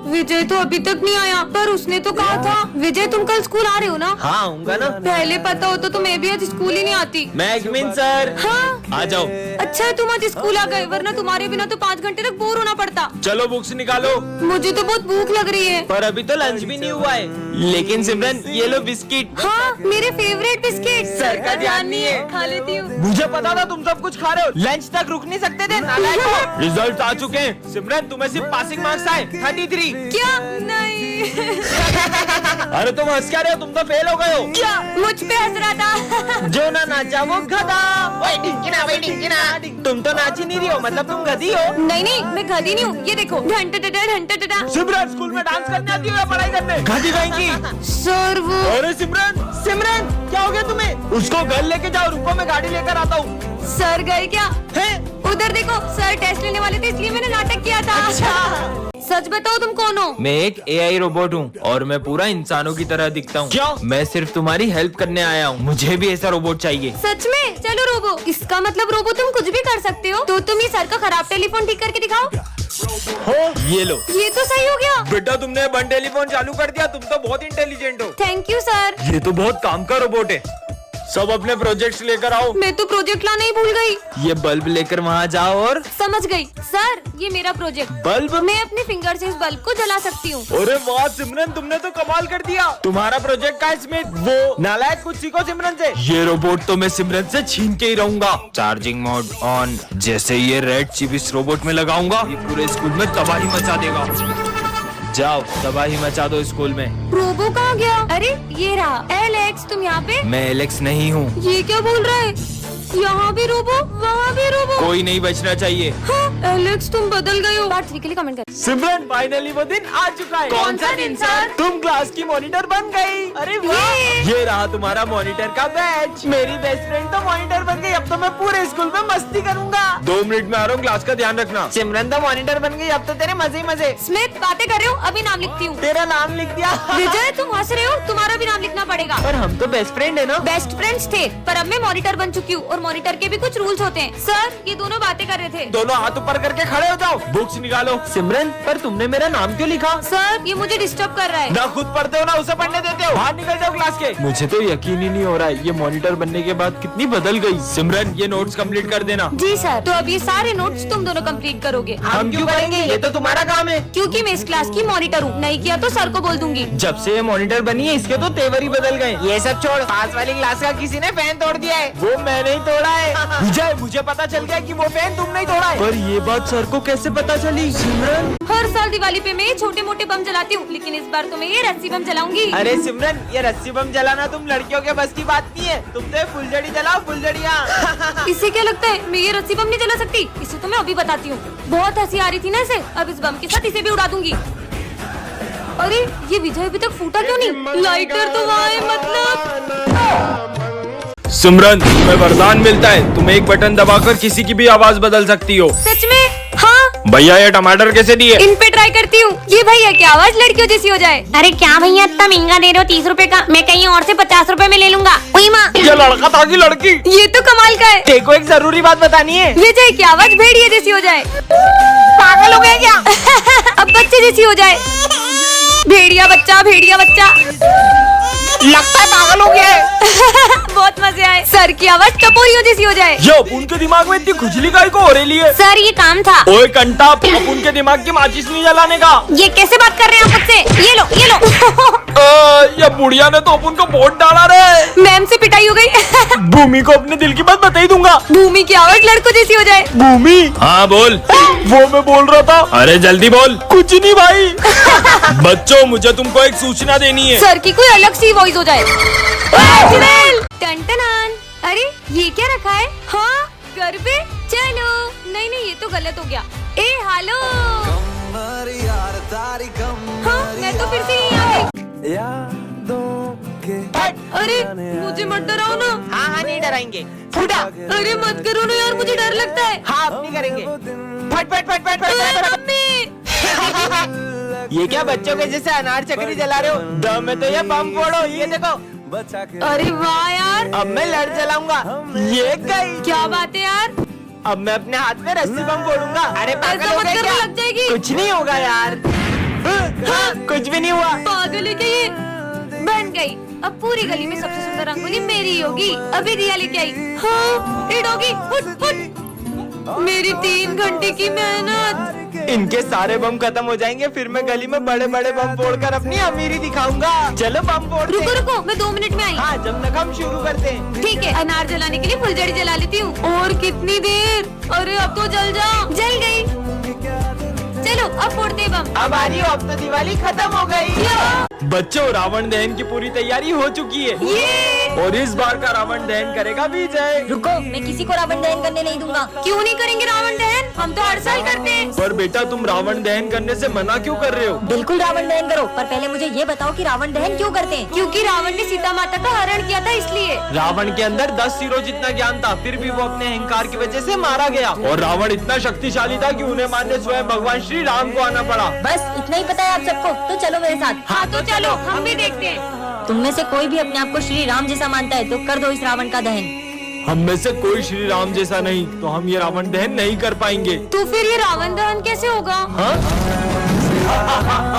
विजय तो अभी तक नहीं आया, पर उसने तो कहा था। विजय तुम कल स्कूल आ रहे हो ना? हाँ आऊंगा ना। पहले पता होता तो मैं भी आज स्कूल ही नहीं आती। मैगमिन सर। हाँ आ जाओ। अच्छा है तुम आज स्कूल आ गए, वरना तुम्हारे बिना तो 5 घंटे तक बोर होना पड़ता। चलो बुक्स निकालो। मुझे तो बहुत भूख लग रही है। पर अभी तो लंच भी नहीं हुआ है। लेकिन सिमरन ये लो बिस्किट। हाँ मेरे फेवरेट बिस्किट। सर का ध्यान नहीं है। खा लेती हूँ। मुझे पता था तुम सब कुछ खा रहे हो, लंच तक रुक नहीं सकते थे। रिजल्ट आ चुके हैं सिमरन, तुम्हें सिर्फ पासिंग मार्क्स आए 33। क्या? नहीं। अरे तुम हंस क्या रहे हो, तुम तो फेल हो गए हो। क्या? मुझ पे हंस रहा था। जो ना नाचा वो गधा। वही ढिंकिना। तुम तो नाच ही नहीं रही हो, मतलब तुम गधी हो। नहीं नहीं मैं गधी नहीं हूँ, ये देखो घंटा। सिमरन स्कूल में डांस करने आती हो या पढ़ाई करने? गधी कहेंगी। सर वो। अरे सिमरन क्या हो गया तुम्हें? उसको घर लेके जाओ, रुको मैं गाड़ी लेकर आता हूँ। सर गए क्या? है? उधर देखो, सर टेस्ट लेने वाले थे इसलिए मैंने नाटक किया था। अच्छा। सच बताओ तुम कौन हो? मैं एक AI रोबोट हूँ और मैं पूरा इंसानों की तरह दिखता हूँ। क्या? मैं सिर्फ तुम्हारी हेल्प करने आया हूँ, मुझे भी ऐसा रोबोट चाहिए। सच में? चलो रोबो। इसका मतलब रोबो तुम कुछ भी कर सकते हो, तो तुम ये सर का खराब टेलीफोन ठीक करके दिखाओ। हो ये लो। ये तो सही हो गया। बेटा तुमने बन टेलीफोन चालू कर दिया, तुम तो बहुत इंटेलिजेंट हो। Thank you sir. ये तो बहुत काम का रोबोट है। सब अपने प्रोजेक्ट्स लेकर आओ। मैं तो प्रोजेक्ट लाना ही भूल गई। ये बल्ब लेकर वहाँ जाओ और। समझ गई सर, ये मेरा प्रोजेक्ट। बल्ब? मैं अपने फिंगर से इस बल्ब को जला सकती हूँ। अरे वाह सिमरन, तुमने तो कमाल कर दिया। तुम्हारा प्रोजेक्ट का इसमें वो नालायक, कुछ सीखो सिमरन से। ये रोबोट तो मैं सिमरन से छीन के ही रहूंगा। Charging mode on. जैसे ये रेड चिप इस रोबोट में लगाऊंगा, ये पूरे स्कूल में तबाही मचा देगा। जाओ तबाही मचा दो स्कूल में। रोबो कहाँ गया? अरे ये रहा। एलेक्स तुम यहाँ पे? मैं एलेक्स नहीं हूँ। ये क्या बोल रहा है? यहाँ भी रोबो, वहाँ भी रोबो। कोई नहीं बचना चाहिए। हाँ, एलेक्स तुम बदल गए हो। पार्ट 3 के लिए कमेंट कर। सिमरन फाइनली वो दिन आ चुका है। कौन सा दिन सर? तुम क्लास की मॉनिटर बन गई। अरे वाह, ये रहा तुम्हारा मॉनिटर का बैच। मेरी बेस्ट फ्रेंड तो मॉनिटर बन गई, अब तो मैं पूरे स्कूल में मस्ती करूंगा। 2 मिनट में आ रहा हूँ, क्लास का ध्यान रखना। सिमरन तो मॉनिटर बन गई, अब तो तेरे मजे ही मजे। स्मिथ बातें कर रहे हो? अभी नाम लिखती हूँ। तेरा नाम लिख दिया। विजय तुम हंस रहे हो, तुम्हारा भी नाम लिखना पड़ेगा। पर हम तो बेस्ट फ्रेंड है ना। बेस्ट फ्रेंड्स थे, पर अब मैं मॉनिटर बन चुकी हूँ और मॉनिटर के भी कुछ रूल्स होते हैं। सर ये दोनों बातें कर रहे थे। दोनों हाथ ऊपर करके खड़े हो जाओ, बुक्स निकालो। सिमरन पर तुमने मेरा नाम क्यों लिखा? सर ये मुझे डिस्टर्ब कर रहा है। ना खुद पढ़ते हो ना उसे पढ़ने देते हो। बाहर निकल जाओ क्लास के। मुझे तो यकीन ही नहीं हो रहा है, ये मॉनिटर बनने के बाद कितनी बदल गई। सिमरन ये नोट्स कंप्लीट कर देना। जी सर। तो अब ये सारे नोट्स तुम दोनों कंप्लीट करोगे। हम क्यों करेंगे, ये तो तुम्हारा काम है। क्योंकि मैं इस क्लास की मॉनिटर हूँ, नहीं किया तो सर को बोल दूंगी। जब से ये मॉनिटर बनी है, इसके तो तेवर ही बदल गए। ये सब छोड़, पास वाली क्लास का किसी ने फैन तोड़ दिया है। वो मैंने ही तोड़ा है। विजय मुझे पता चल गया कि वो फैन तुमने ही तोड़ा है। पर ये बात सर को कैसे पता चली? सिमरन हर साल दिवाली पे मैं छोटे मोटे बम जलाती हूँ, लेकिन इस बार तो मैं ये रस्सी बम जलाऊंगी। अरे सिमरन ये रस्सी बम जलाना तुम लड़कियों के बस की बात नहीं है। तुम तो फुलझड़ी जलाओ, फुलझड़ियाँ। इसे क्या लगता है मैं ये रस्सी बम नहीं जला सकती? इसे तो मैं अभी बताती हूँ। बहुत हंसी आ रही थी ना इसे, अब इस बम के साथ इसे भी उड़ा दूंगी। अरे ये विजय अभी तक फूटा क्यों नहीं? लाइटर तो वहाँ है, मतलब। सिमरन तुम्हें वरदान मिलता है, तुम एक बटन दबाकर किसी की भी आवाज बदल सकती हो। सच में? हाँ। भैया ये टमाटर कैसे दिए? इन पे ट्राई करती हूँ। ये भैया की आवाज लड़कियों जैसी हो जाए। अरे क्या भैया इतना महंगा दे रहे हो 30 रुपए का? मैं कहीं और से 50 रुपए में ले लूंगा। ओई माँ, ये लड़का था कि लड़की? ये तो कमाल का है। देखो एक जरूरी बात बतानी है। विजय की आवाज भेड़िया जैसी हो जाए। पागल हो गया क्या? अब बच्चे जैसी हो जाए। भेड़िया बच्चा, भेड़िया बच्चा। लगता है पागल हो गया है। बहुत मजे आए। सर की आवाज टपोरियों जैसी हो जाए। ये अपुन के दिमाग में इतनी खुजली काहे को हो रही है? सर ये काम था। ओए कंटा, अपुन के दिमाग की माचिस नहीं जलाने का। ये कैसे बात कर रहे हैं आप मुझसे? ये लो ये लो। ये बुढ़िया ने तो अपुन को वोट डाला रे। मैम से पिटाई हो गई। भूमि को अपने दिल की बात बता ही दूंगा। भूमि की आवाज लड़कों जैसी हो जाए। भूमि? हाँ बोल। वो मैं बोल रहा था। अरे जल्दी बोल। कुछ नहीं भाई। बच्चों मुझे तुमको एक सूचना देनी है। सर की कोई अलग सी वॉइस हो जाए। टन-टनान। अरे ये क्या रखा है? हाँ घर पे चलो। नहीं नहीं ये तो गलत हो गया। ए हालो। हाँ मैं तो फिर से यहीं आ गई। अरे मुझे मत डराओ ना। हाँ हाँ नहीं डराएंगे। फुटा। अरे मत करो ना यार, मुझे डर लगता है। हाँ अब नहीं करेंगे। फट फट फट फट फट। मम्मी। ये क्या बच्चों के जैसे अनार चक्री जला रहे हो? दम में तो ये बम फोड़ो, ये देखो। अरे वाह यार, अब मैं लड़ जलाऊंगा। ये गई। क्या बात है यार। अब मैं अपने हाथ में रस्सी बम फोड़ूंगा। अरे पागल ऐसा हो मत गए करो, क्या? लग जाएगी। कुछ नहीं होगा यार। भी नहीं हुआ। पागल है क्या ये? बन गई। अब पूरी गली में सबसे सुंदर रंगोली मेरी होगी। अभी दिया लेके आई। हाँ, ए डॉगी, फुट फुट। मेरी 3 घंटे की मेहनत। इनके सारे बम खत्म हो जाएंगे, फिर मैं गली में बड़े बड़े बम फोड़कर अपनी अमीरी दिखाऊंगा। चलो बम फोड़ते हैं। रुको रुको, मैं 2 मिनट में आई। हाँ, जब तक हम शुरू करते हैं। ठीक है, अनार जलाने के लिए फुलझड़ी जला लेती हूँ। और कितनी देर? अरे अब तो जल जा। जल गई। चलो अब फोड़ते हैं बम। अब आ रही हो, अब तो दिवाली खत्म हो गई। बच्चों, रावण दहन की पूरी तैयारी हो चुकी है। ये और इस बार का रावण दहन करेगा विजय। रुको, मैं किसी को रावण दहन करने नहीं दूंगा। क्यों नहीं करेंगे रावण दहन? हम तो हर साल करते हैं। पर बेटा, तुम रावण दहन करने से मना क्यों कर रहे हो? बिल्कुल रावण दहन करो, पर पहले मुझे ये बताओ कि रावण दहन क्यों करते हैं? क्योंकि रावण ने सीता माता का हरण किया था, इसलिए। रावण के अंदर 10 सिरों जितना ज्ञान था, फिर भी वो अपने अहंकार की वजह से मारा गया। और रावण इतना शक्तिशाली था कि उन्हें मारने स्वयं भगवान श्री राम को आना पड़ा। बस इतना ही पता है आप सबको, तो चलो मेरे साथ। हाँ तो चलो, हम भी देखते हैं। तुम में से कोई भी अपने आप को श्री राम जैसा मानता है तो कर दो इस रावण का दहन। हम में से कोई श्री राम जैसा नहीं, तो हम ये रावण दहन नहीं कर पाएंगे। तो फिर ये रावण दहन कैसे होगा? हाँ?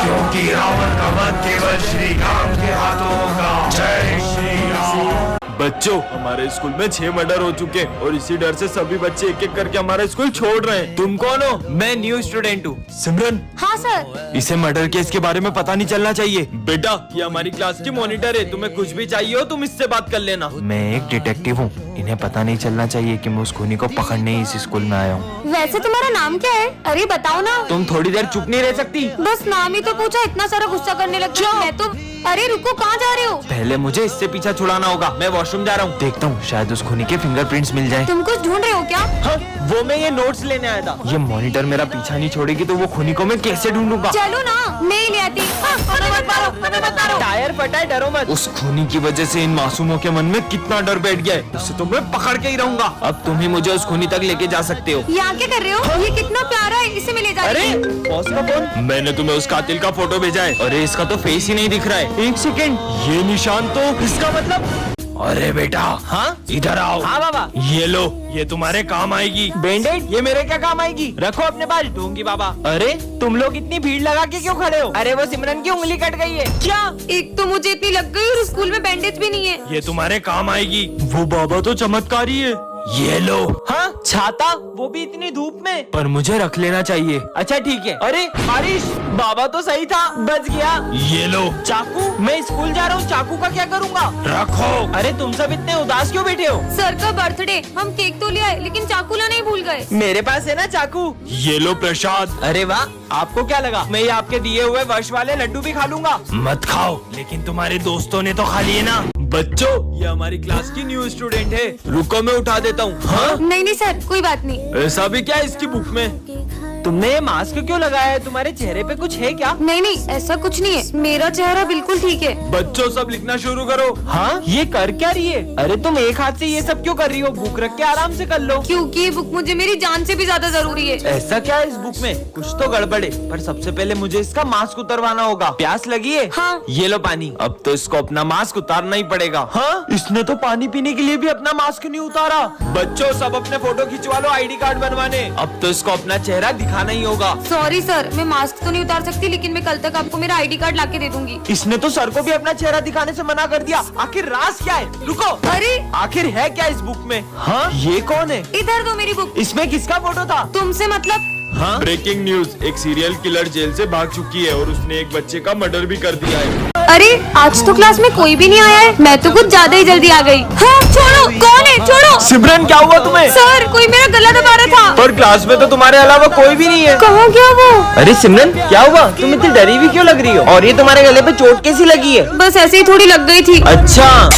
क्योंकि रावण का वध केवल श्री राम के हाथों होगा। जय श्री राम। बच्चों, हमारे स्कूल में 6 मर्डर हो चुके हैं और इसी डर से सभी बच्चे एक एक करके हमारा स्कूल छोड़ रहे हैं। तुम कौन हो? मैं न्यू स्टूडेंट हूँ। सिमरन, हाँ सर। इसे मर्डर केस के बारे में पता नहीं चलना चाहिए। बेटा, ये हमारी क्लास की मॉनिटर है, तुम्हें कुछ भी चाहिए हो तुम इससे बात कर लेना। मैं एक डिटेक्टिव हूँ, इन्हें पता नहीं चलना चाहिए कि मैं उस खूनी को पकड़ने इस स्कूल में आया हूँ। वैसे तुम्हारा नाम क्या है? अरे बताओ ना। तुम थोड़ी देर चुप नहीं रह सकती? बस नाम ही तो पूछा, इतना सारा गुस्सा करने लग गई। मैं तो। अरे रुको, कहाँ जा रहे हो? पहले मुझे इससे पीछा छुड़ाना होगा। मैं वॉशरूम जा रहा हूँ, देखता हूँ शायद उस खूनी के फिंगरप्रिंट्स मिल जाए। तुम कुछ ढूंढ रहे हो क्या? हाँ, वो मैं ये नोट्स लेने आया था। ये मॉनिटर मेरा पीछा नहीं छोड़ेगी तो वो खूनी को मैं कैसे ढूंढूंगा? चलो ना, मैं ही ले आती। हमें मत मारो। टायर फटा है, डरो मत। उस खूनी की वजह से इन मासूमों के मन में कितना डर बैठ गया है, उससे तो मैं पकड़ के ही रहूंगा। अब तुम ही मुझे उस खूनी तक लेके जा सकते हो। यहाँ क्या कर रहे हो? ये कितना प्यारा है, इसे मैं ले जा रही अरे हूँ। बॉस का फोन। मैंने तुम्हें उस कातिल का फोटो भेजा है। अरे इसका तो फेस ही नहीं दिख रहा है। एक सेकेंड, ये निशान तो इसका मतलब। अरे बेटा, हाँ इधर आओ। हाँ बाबा। ये लो, ये तुम्हारे काम आएगी। बैंडेड? ये मेरे क्या काम आएगी? रखो अपने पास, दूंगी बाबा। अरे तुम लोग इतनी भीड़ लगा के क्यों खड़े हो? अरे वो सिमरन की उंगली कट गई है। क्या? एक तो मुझे इतनी लग गई और स्कूल में बैंडेज भी नहीं है। ये तुम्हारे काम आएगी। वो बाबा तो चमत्कारी है। ये लो। हाँ, छाता, वो भी इतनी धूप में। पर मुझे रख लेना चाहिए। अच्छा ठीक है। अरे बारिश, बाबा तो सही था, बच गया। ये लो। चाकू? मैं स्कूल जा रहा हूँ, चाकू का क्या करूँगा? रखो। अरे तुम सब इतने उदास क्यों बैठे हो? सर का बर्थडे, हम केक तो ले आए लेकिन चाकू लाना ही भूल गए। मेरे पास है ना चाकू। ये लो प्रसाद। अरे वाह, आपको क्या लगा मैं ये आपके दिए हुए वर्ष वाले लड्डू भी खा लूंगा? मत खाओ, लेकिन तुम्हारे दोस्तों ने तो खा लिए ना। बच्चों, ये हमारी क्लास की न्यू स्टूडेंट है, रुको मैं उठा देता हूँ। हाँ? नहीं सर, कोई बात नहीं। ऐसा भी क्या है इसकी बुक में? तुमने ये मास्क क्यों लगाया है? तुम्हारे चेहरे पे कुछ है क्या? नहीं, ऐसा कुछ नहीं है, मेरा चेहरा बिल्कुल ठीक है। बच्चों सब लिखना शुरू करो। हाँ, ये कर क्या रही है? अरे तुम एक हाथ से ये सब क्यों कर रही हो? बुक रख के आराम से कर लो। क्योंकि ये बुक मुझे मेरी जान से भी ज्यादा जरूरी है। ऐसा क्या है इस बुक में? कुछ तो गड़बड़ है, पर सबसे पहले मुझे इसका मास्क उतरवाना होगा। प्यास लगी है? हाँ। ये लो पानी। अब तो इसको अपना मास्क उतारना ही पड़ेगा। हाँ, इसने तो पानी पीने के लिए भी अपना मास्क नहीं उतारा। बच्चों सब अपने फोटो खिंचवा लो आईडी कार्ड बनवाने। अब तो इसको अपना चेहरा दिखाना ही होगा। सॉरी सर, मैं मास्क तो नहीं उतार सकती, लेकिन मैं कल तक आपको मेरा आईडी कार्ड लाके दे दूंगी। इसने तो सर को भी अपना चेहरा दिखाने से मना कर दिया। आखिर राज क्या है? रुको, अरे आखिर है क्या इस बुक में? हाँ, ये कौन है? इधर दो मेरी बुक। इसमें किसका फोटो था? तुमसे मतलब? हाँ? ब्रेकिंग न्यूज, एक सीरियल किलर जेल से भाग चुकी है और उसने एक बच्चे का मर्डर भी कर दिया है। अरे आज तो क्लास में कोई भी नहीं आया है, मैं तो कुछ ज्यादा ही जल्दी आ गई। हाँ छोड़ो, कौन है? छोड़ो। सिमरन क्या हुआ तुम्हें? सर कोई मेरा गला दबा रहा था। पर क्लास में तो तुम्हारे अलावा कोई भी नहीं है। कहाँ गया वो? अरे सिमरन क्या हुआ? तुम इतनी डरी हुई क्यों लग रही हो? और ये तुम्हारे गले पे चोट कैसी लगी है? बस ऐसे ही थोड़ी लग गई थी। अच्छा।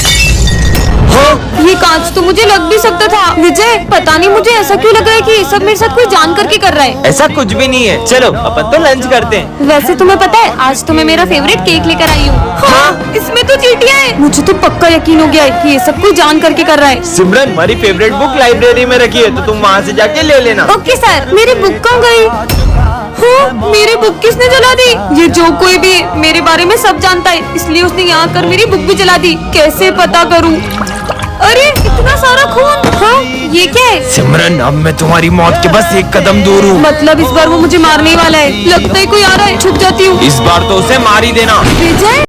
ये कांच तो मुझे लग भी सकता था। विजय, पता नहीं मुझे ऐसा क्यों लग रहा है कि ये सब मेरे साथ कोई जान करके कर रहा है। ऐसा कुछ भी नहीं है, चलो अपन तो लंच करते हैं। वैसे तुम्हें पता है आज तो मैं मेरा फेवरेट केक लेकर आई हूँ। हाँ, इसमें तो चींटियां हैं। मुझे तो पक्का यकीन हो गया है कि ये सब कोई जान करके कर रहा है। सिमरन, हमारी फेवरेट बुक लाइब्रेरी में रखी है, तो तुम वहाँ से जाके ले लेना। Okay sir. मेरी बुक कहाँ गई? हाँ, मेरी बुक किसने जला दी? ये जो कोई भी मेरे बारे में सब जानता है, इसलिए उसने यहाँ कर मेरी बुक भी जला दी। कैसे पता करूँ? अरे इतना सारा खून। हाँ ये क्या है? सिमरन अब मैं तुम्हारी मौत के बस एक कदम दूर हूँ। मतलब इस बार वो मुझे मारने वाला है। लगता है कोई आ रहा है, छुप जाती हूँ। इस बार तो उसे मार ही देना। विजय